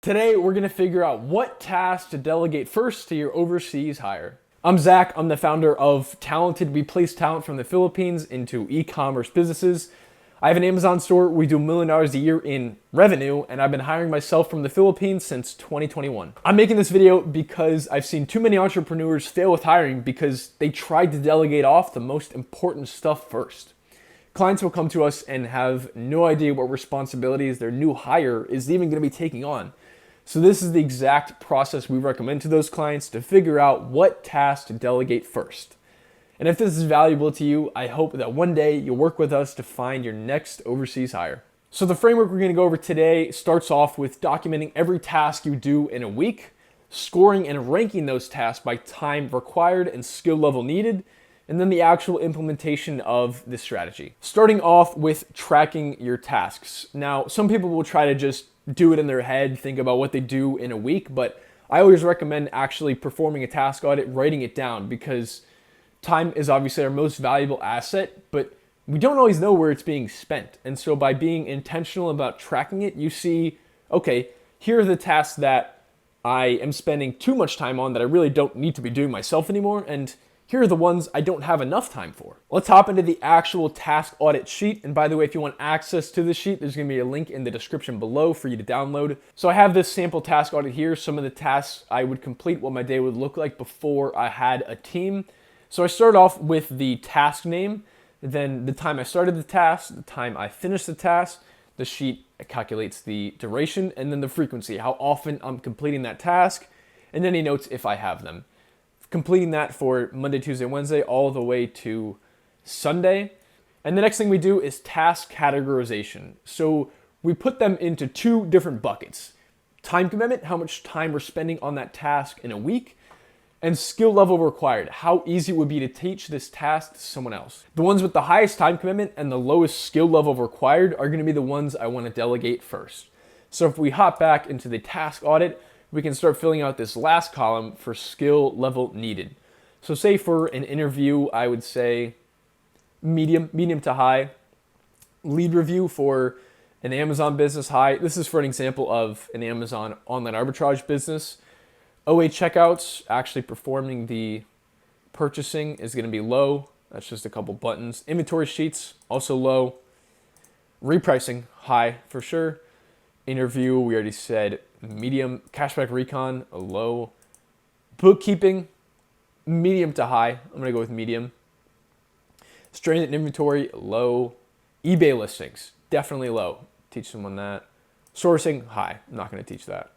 Today, we're going to figure out what tasks to delegate first to your overseas hire. I'm Zach. I'm the founder of Talented. We place talent from the Philippines into e-commerce businesses. I have an Amazon store. We do $1 million a year in revenue, and I've been hiring myself from the Philippines since 2021. I'm making this video because I've seen too many entrepreneurs fail with hiring because they tried to delegate off the most important stuff first. Clients will come to us and have no idea what responsibilities their new hire is even going to be taking on. So this is the exact process we recommend to those clients to figure out what tasks to delegate first. And if this is valuable to you, I hope that one day you'll work with us to find your next overseas hire. So the framework we're going to go over today starts off with documenting every task you do in a week, scoring and ranking those tasks by time required and skill level needed, and then the actual implementation of this strategy. Starting off with tracking your tasks. Now, some people will try to just do it in their head, think about what they do in a week, but I always recommend actually performing a task audit, writing it down, because time is obviously our most valuable asset, but we don't always know where it's being spent. And so by being intentional about tracking it, you see, okay, here are the tasks that I am spending too much time on that I really don't need to be doing myself anymore, and here are the ones I don't have enough time for. Let's hop into the actual task audit sheet. And by the way, if you want access to the sheet, there's gonna be a link in the description below for you to download. So I have this sample task audit here, some of the tasks I would complete, what my day would look like before I had a team. So I start off with the task name, then the time I started the task, the time I finished the task, the sheet calculates the duration, and then the frequency, how often I'm completing that task, and any notes if I have them. Completing that for Monday, Tuesday, Wednesday, all the way to Sunday. And the next thing we do is task categorization. So we put them into two different buckets. Time commitment, how much time we're spending on that task in a week, and skill level required, how easy it would be to teach this task to someone else. The ones with the highest time commitment and the lowest skill level required are gonna be the ones I wanna delegate first. So if we hop back into the task audit, we can start filling out this last column for skill level needed. So say for an interview, I would say medium to high. Lead review for an Amazon business, high. This is for an example of an Amazon online arbitrage business. OA checkouts, actually performing the purchasing, is gonna be low. That's just a couple buttons. Inventory sheets, also low. Repricing, high for sure. Interview, we already said medium. Cashback recon, a low. Bookkeeping, medium to high. I'm gonna go with medium. Stranded inventory, low. eBay listings, definitely low. Teach someone that. Sourcing, high. I'm not gonna teach that.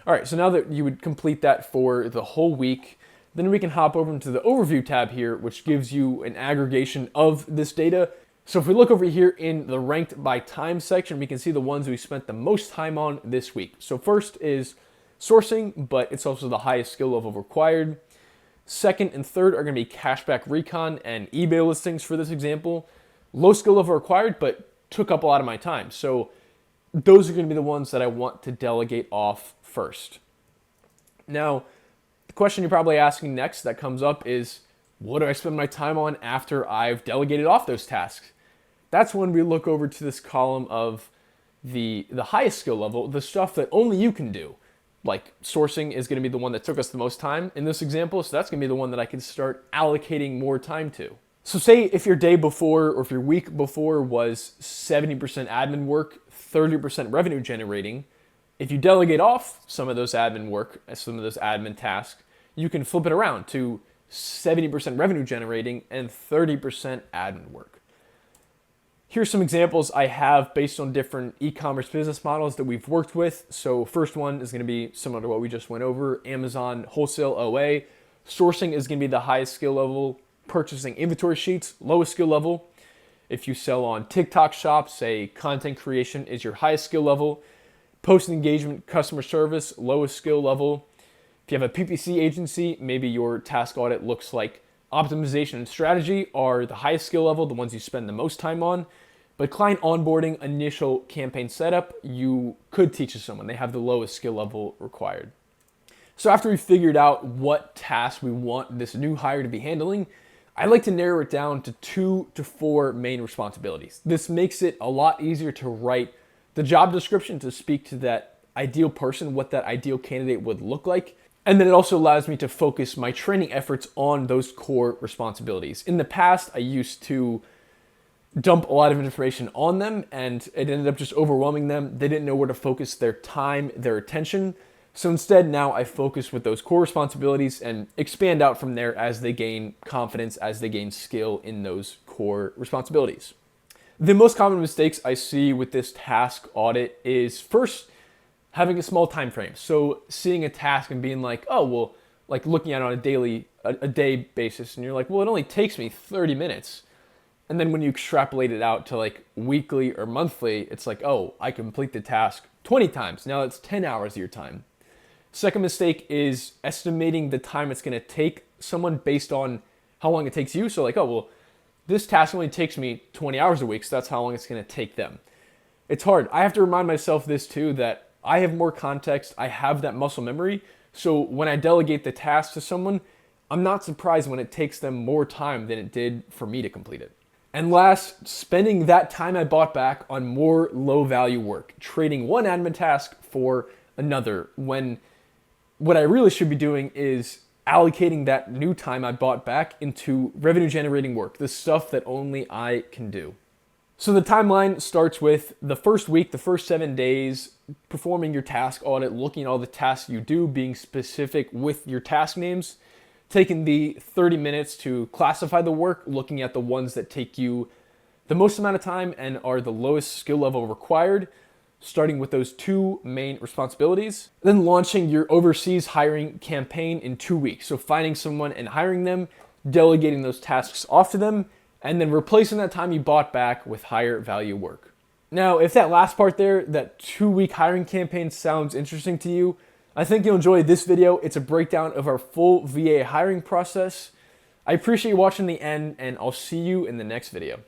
All right, so now that you would complete that for the whole week, then we can hop over into the overview tab here, which gives you an aggregation of this data. So if we look over here in the ranked by time section, we can see the ones we spent the most time on this week. So first is sourcing, but it's also the highest skill level required. Second and third are gonna be cashback recon and eBay listings for this example. Low skill level required, but took up a lot of my time. So those are gonna be the ones that I want to delegate off first. Now, the question you're probably asking next that comes up is, what do I spend my time on after I've delegated off those tasks? That's when we look over to this column of the highest skill level, the stuff that only you can do. Like sourcing is gonna be the one that took us the most time in this example, so that's gonna be the one that I can start allocating more time to. So say if your day before or if your week before was 70% admin work, 30% revenue generating, if you delegate off some of those admin work, some of those admin tasks, you can flip it around to 70% revenue generating and 30% admin work. Here's some examples I have based on different e-commerce business models that we've worked with. So first one is gonna be similar to what we just went over, Amazon wholesale OA. Sourcing is gonna be the highest skill level, purchasing inventory sheets, lowest skill level. If you sell on TikTok shop, say content creation is your highest skill level. Post engagement, customer service, lowest skill level. If you have a PPC agency, maybe your task audit looks like optimization and strategy are the highest skill level, the ones you spend the most time on. But client onboarding, initial campaign setup, you could teach to someone. They have the lowest skill level required. So after we figured out what tasks we want this new hire to be handling, I like to narrow it down to 2 to 4 main responsibilities. This makes it a lot easier to write the job description to speak to that ideal person, what that ideal candidate would look like. And then it also allows me to focus my training efforts on those core responsibilities. In the past, I used to dump a lot of information on them and it ended up just overwhelming them. They didn't know where to focus their time, their attention. So instead, now I focus with those core responsibilities and expand out from there as they gain confidence, as they gain skill in those core responsibilities. The most common mistakes I see with this task audit is first, having a small time frame. So seeing a task and being like, oh, well, like looking at it on a day basis, and you're like, well, it only takes me 30 minutes. And then when you extrapolate it out to like weekly or monthly, it's like, oh, I complete the task 20 times. Now it's 10 hours of your time. Second mistake is estimating the time it's gonna take someone based on how long it takes you. So like, oh, well, this task only takes me 20 hours a week, so that's how long it's gonna take them. It's hard. I have to remind myself this too, that I have more context, I have that muscle memory, so when I delegate the task to someone, I'm not surprised when it takes them more time than it did for me to complete it. And last, spending that time I bought back on more low-value work, trading one admin task for another, when what I really should be doing is allocating that new time I bought back into revenue-generating work, the stuff that only I can do. So the timeline starts with the first week, the first 7 days, performing your task audit, looking at all the tasks you do, being specific with your task names, taking the 30 minutes to classify the work, looking at the ones that take you the most amount of time and are the lowest skill level required, starting with those 2 main responsibilities, then launching your overseas hiring campaign in 2 weeks. So finding someone and hiring them, delegating those tasks off to them, and then replacing that time you bought back with higher value work. Now, if that last part there, that 2-week hiring campaign sounds interesting to you, I think you'll enjoy this video. It's a breakdown of our full VA hiring process. I appreciate you watching the end, and I'll see you in the next video.